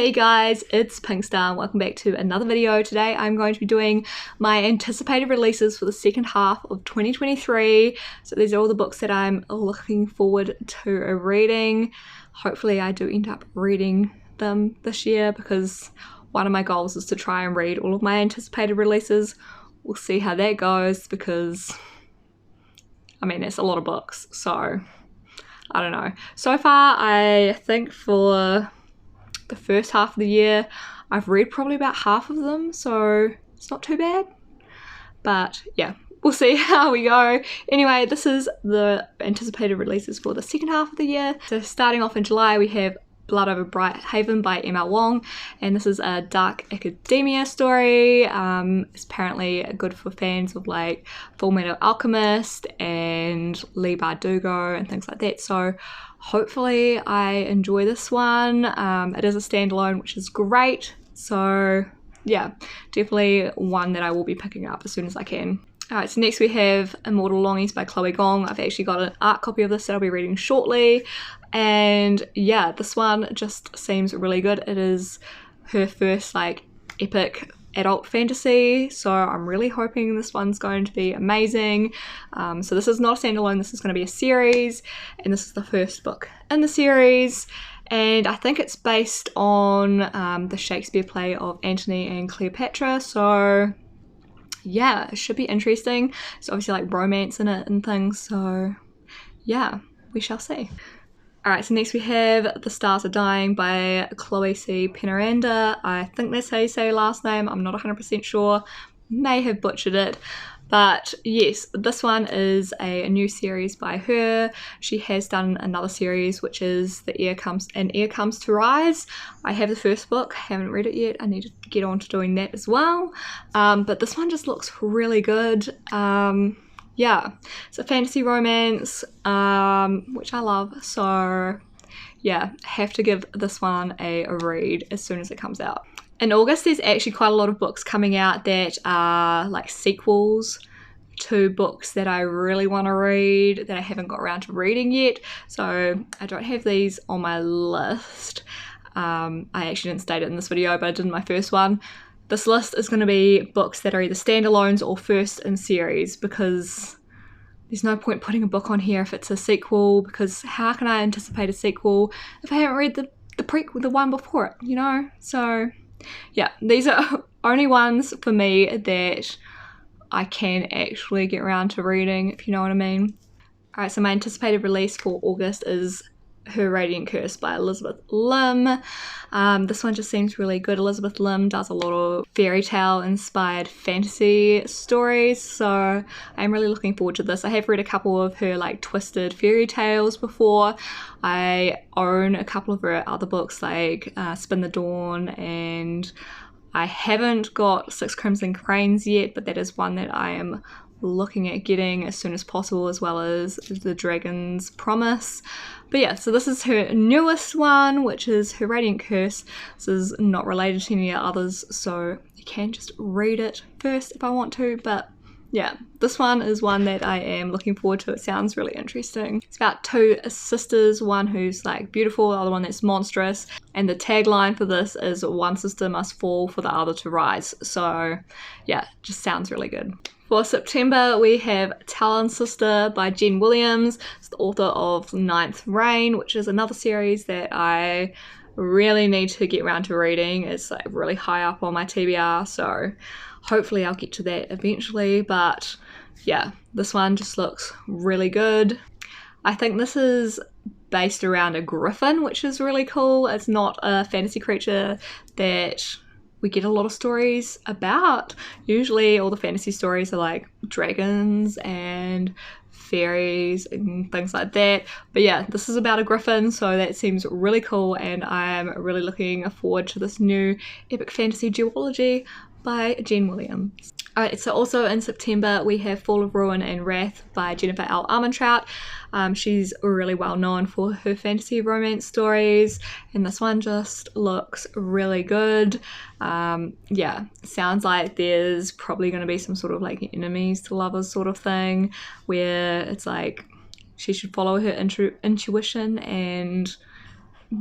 Hey guys, it's Pinkstar and welcome back to another video. Today I'm going to be doing my anticipated releases for the second half of 2023. So these are all the books that I'm looking forward to reading. Hopefully I do end up reading them this year because one of my goals is to try and read all of my anticipated releases. We'll see how that goes because, I mean, it's a lot of books, so I don't know. So far, I think for the first half of the year, I've read probably about half of them, so it's not too bad. But yeah, we'll see how we go. Anyway, this is the anticipated releases for the second half of the year. So starting off in July, we have Blood Over Bright Haven by Emma Wong, and this is a dark academia story. It's apparently good for fans of like Full Metal Alchemist and Leigh Bardugo and things like that, so hopefully I enjoy this one. It is a standalone, which is great, so yeah, definitely one that I will be picking up as soon as I can. Alright, so next we have Immortal Longings by Chloe Gong. I've actually got an art copy of this that I'll be reading shortly, and yeah, this one just seems really good. It is her first like epic adult fantasy, so I'm really hoping this one's going to be amazing. So this is not a standalone, this is going to be a series, and this is the first book in the series, and I think it's based on the Shakespeare play of Antony and Cleopatra, so yeah, it should be interesting. It's obviously like romance in it and things, so yeah, we shall see. Alright, so next we have The Stars Are Dying by Chloe C. Penaranda. I think that's how you say her last name, I'm not 100% sure, may have butchered it. But yes, this one is a new series by her. She has done another series, which is Air Comes to Rise. I have the first book, haven't read it yet. I need to get on to doing that as well. But this one just looks really good. Yeah, it's a fantasy romance, which I love. So yeah, have to give this one a read as soon as it comes out. In August, there's actually quite a lot of books coming out that are like sequels to books that I really want to read that I haven't got around to reading yet. So I don't have these on my list. I actually didn't state it in this video, but I did in my first one. This list is going to be books that are either standalones or first in series, because there's no point putting a book on here if it's a sequel, because how can I anticipate a sequel if I haven't read the one before it, you know? So yeah, these are only ones for me that I can actually get around to reading, if you know what I mean. Alright, so my anticipated release for August is Her Radiant Curse by Elizabeth Lim. This one just seems really good. Elizabeth Lim does a lot of fairy tale inspired fantasy stories, so I'm really looking forward to this. I have read a couple of her like twisted fairy tales before. I own a couple of her other books like Spin the Dawn, and I haven't got Six Crimson Cranes yet, but that is one that I am looking at getting as soon as possible, as well as The Dragon's Promise. But yeah, so this is her newest one, which is Her Radiant Curse. This is not related to any others, so you can just read it first if I want to, but yeah, this one is one that I am looking forward to. It sounds really interesting. It's about two sisters, one who's like beautiful, the other one that's monstrous, and the tagline for this is one sister must fall for the other to rise. So yeah, just sounds really good. For September, we have Talon Sister by Jen Williams. It's the author of Ninth Reign, which is another series that I really need to get around to reading. It's like really high up on my TBR, so hopefully I'll get to that eventually. But yeah, this one just looks really good. I think this is based around a griffin, which is really cool. It's not a fantasy creature that we get a lot of stories about. Usually all the fantasy stories are like dragons and fairies and things like that, but yeah, this is about a griffin, so that seems really cool, and I'm really looking forward to this new epic fantasy duology by Jen Williams. Alright, so also in September we have Fall of Ruin and Wrath by Jennifer L. Armentrout. She's really well known for her fantasy romance stories, and this one just looks really good. Yeah, sounds like there's probably going to be some sort of like enemies to lovers sort of thing, where it's like she should follow her intuition and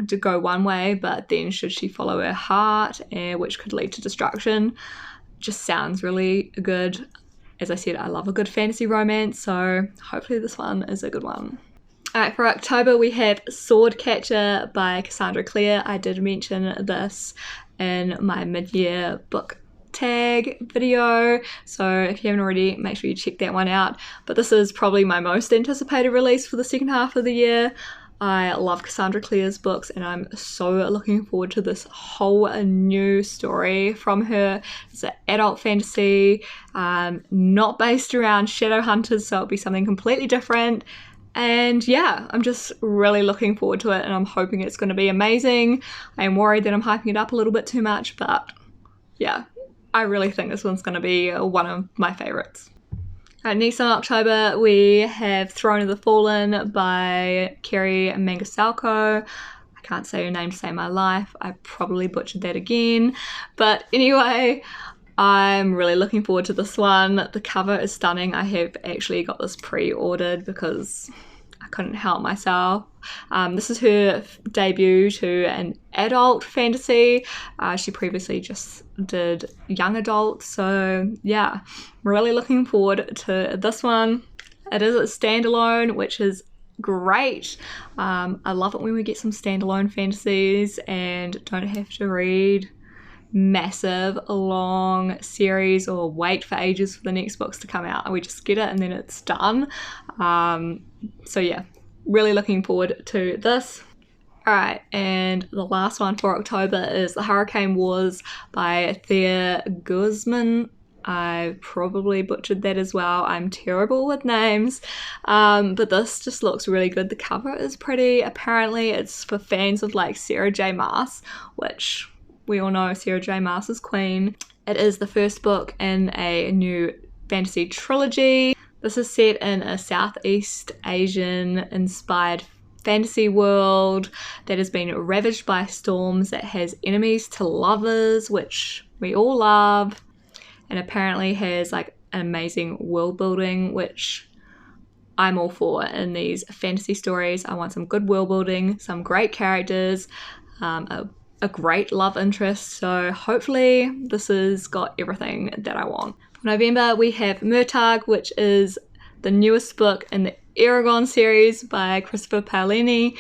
to go one way, but then should she follow her heart, which could lead to destruction. Just sounds really good. As I said, I love a good fantasy romance, so hopefully this one is a good one. Alright, for October we have Swordcatcher by Cassandra Clare. I did mention this in my mid-year book tag video, so if you haven't already, make sure you check that one out. But this is probably my most anticipated release for the second half of the year. I love Cassandra Clare's books and I'm so looking forward to this whole new story from her. It's an adult fantasy, not based around shadow hunters, so it'll be something completely different. And yeah, I'm just really looking forward to it and I'm hoping it's going to be amazing. I am worried that I'm hyping it up a little bit too much, but yeah, I really think this one's going to be one of my favorites. Next in October we have Throne of the Fallen by Kerri Mangasalko. I can't say her name to save my life. I probably butchered that again. But anyway, I'm really looking forward to this one. The cover is stunning. I have actually got this pre-ordered because I couldn't help myself. This is her debut to an adult fantasy. She previously just did young adult, so yeah, I'm really looking forward to this one. It is a standalone, which is great. I love it when we get some standalone fantasies and don't have to read massive long series or wait for ages for the next books to come out. We just get it and then it's done. So yeah, really looking forward to this. Alright, and the last one for October is The Hurricane Wars by Thea Guzman. I probably butchered that as well. I'm terrible with names, but this just looks really good. The cover is pretty. Apparently it's for fans of like Sarah J Maas, which we all know Sarah J Maas is queen. It is the first book in a new fantasy trilogy. This is set in a Southeast Asian inspired fantasy world that has been ravaged by storms, that has enemies to lovers, which we all love, and apparently has like an amazing world building, which I'm all for in these fantasy stories. I want some good world building, some great characters, a great love interest, so hopefully this has got everything that I want. For November we have Murtagh, which is the newest book in the Eragon series by Christopher Paolini.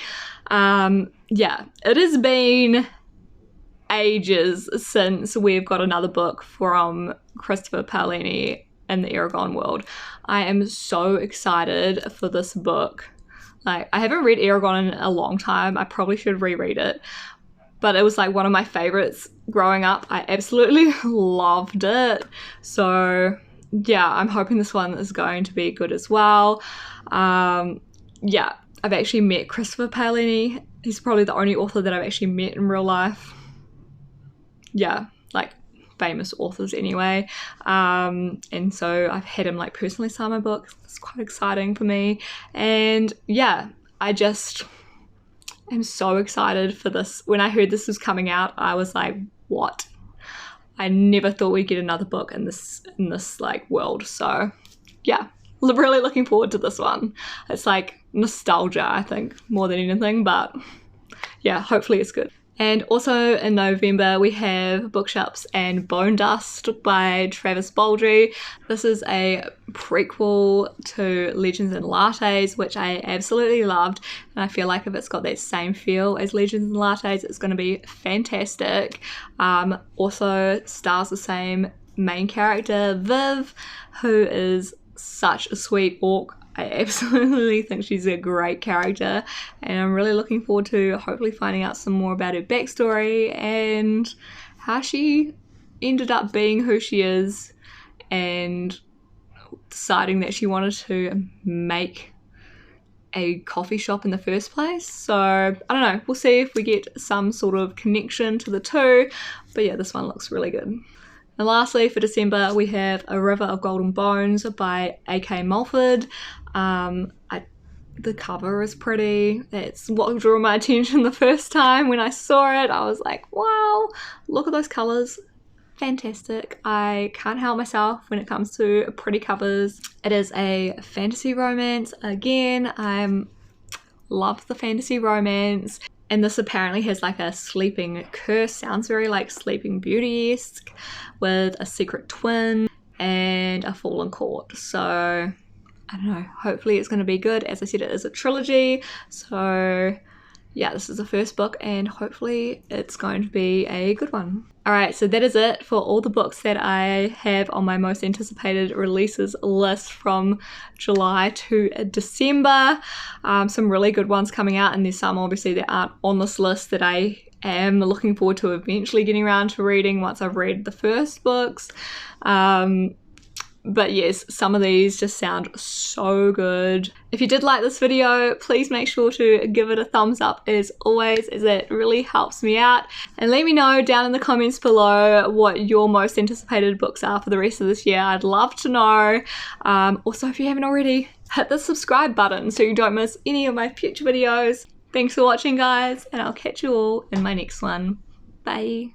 Yeah, it has been ages since we've got another book from Christopher Paolini in the Eragon world. I am so excited for this book. Like, I haven't read Eragon in a long time. I probably should reread it. But it was like one of my favorites growing up. I absolutely loved it. So yeah, I'm hoping this one is going to be good as well. Yeah, I've actually met Christopher Paolini. He's probably the only author that I've actually met in real life. Yeah, like famous authors anyway. And so I've had him like personally sign my book. It's quite exciting for me. And yeah, I'm so excited for this. When I heard this was coming out, I was like, what? I never thought we'd get another book in this like world. So yeah, really looking forward to this one. It's like nostalgia, I think, more than anything, but yeah, hopefully it's good. And also in November we have Bookshops and Bone Dust by Travis Baldree. This is a prequel to Legends and Lattes, which I absolutely loved, and I feel like if it's got that same feel as Legends and Lattes, it's going to be fantastic. Also stars the same main character, Viv, who is such a sweet orc. I absolutely think she's a great character, and I'm really looking forward to hopefully finding out some more about her backstory and how she ended up being who she is and deciding that she wanted to make a coffee shop in the first place. So I don't know, we'll see if we get some sort of connection to the two, but yeah, this one looks really good. And lastly, for December, we have A River of Golden Bones by A.K. Mulford. The cover is pretty. That's what drew my attention the first time when I saw it. I was like, wow, look at those colours. Fantastic. I can't help myself when it comes to pretty covers. It is a fantasy romance. Again, I love the fantasy romance. And this apparently has like a sleeping curse, sounds very like Sleeping Beauty-esque, with a secret twin and a fallen court. So I don't know, hopefully it's going to be good. As I said, it is a trilogy, so yeah, this is the first book and hopefully it's going to be a good one. Alright, so that is it for all the books that I have on my most anticipated releases list from July to December. Some really good ones coming out, and there's some obviously that aren't on this list that I am looking forward to eventually getting around to reading once I've read the first books. But yes, some of these just sound so good. If you did like this video, please make sure to give it a thumbs up as always, as it really helps me out. And let me know down in the comments below what your most anticipated books are for the rest of this year. I'd love to know. Also, if you haven't already, hit the subscribe button so you don't miss any of my future videos. Thanks for watching, guys, and I'll catch you all in my next one. Bye.